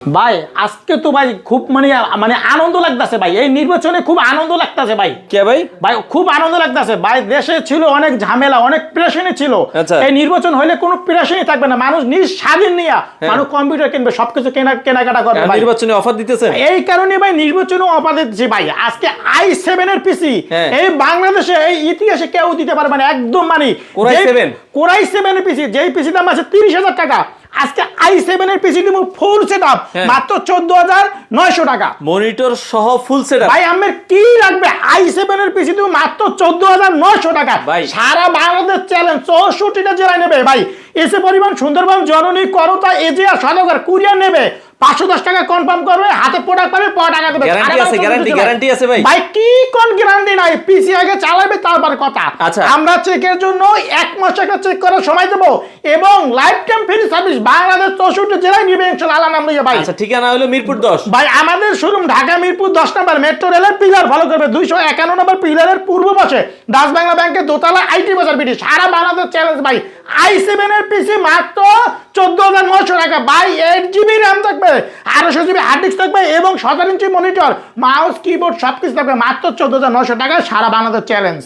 ভাই আজকে তো ভাই খুব মানে আনন্দ লাগতেছে ভাই, এই নির্বাচনে খুব আনন্দ লাগতেছে ভাই। কে ভাই? ভাই খুব আনন্দ লাগতেছে ভাই, দেশে ছিল অনেক ঝামেলা, অনেক প্রেশানি ছিল। আচ্ছা। এই নির্বাচন হইলে কোনো প্রেশানি থাকবে না, মানুষ নিজ স্বাধীন নিয়ে মানুষ কম্পিউটার কিনবে, সবকিছু কেনাকাটা করবে ভাই। নির্বাচনে অফার দিতেছেন? এই কারণে ভাই নির্বাচনে অফার দিচ্ছি ভাই। আজকে i7 এর পিসি এই বাংলাদেশে এই ইতিহাসে কেউ দিতে পারবে না, একদম মানে কোরাই 7 এর পিসি, যেই পিসি দাম আছে 30,000 টাকা, আজকে i7 এর পিসি দিব ফুল সেটআপ মাত্র 14,900 টাকা, মনিটর সহ ফুল সেটআপ। ভাই আমার কি লাগবে? i7 এর পিসি দিব মাত্র 14,900 টাকা। সারা বাংলাদেশ চ্যালেঞ্জ, 64টা জেলায় নেবে ভাই। এসে পরিমাণ সুন্দরবন, জননী, করতা, এজিয়া, সদগর কুরিয়ার নেবে, 510 টাকা কনফার্ম করবে, হাতে প্রোডাক্ট পাবে, টাকা দেবে। গ্যারান্টি আছে ভাই? ভাই কি কোন গ্যারান্টি নাই, পিসি আগে চালাবে তারপর কথা। আচ্ছা, আমরা চেকের জন্য 1 মাস একটা চেক করার সময় দেব এবং life time free service. Bangladesh 64 জেলায় নিবে ইনশাআল্লাহ, আল্লাহ নাম লইয়া ভাই। আচ্ছা, ঠিকানা হলো মিরপুর 10 ভাই। আমাদের শোরুম ঢাকা মিরপুর 10 নম্বর মেট্রো রেলের পিলার ফলো করবে, 251 নম্বর পিলারের পূর্ব পাশে ডাচ বাংলা ব্যাংকের দোতলা আইটি বাজার বিডি। সারা বাংলাদেশ চ্যালেঞ্জ ভাই। i7 এর পিসি মাত্র 14,900 টাকা ভাই। 8GB RAM থাকবে, 800GB হার্ড ডিস্ক থাকবে এবং 17 ইঞ্চি মনিটর, মাউস, কিবোর্ড সবকিছু থাকবে মাত্র 14,900 টাকা। সারা বাংলাদেশ চ্যালেঞ্জ।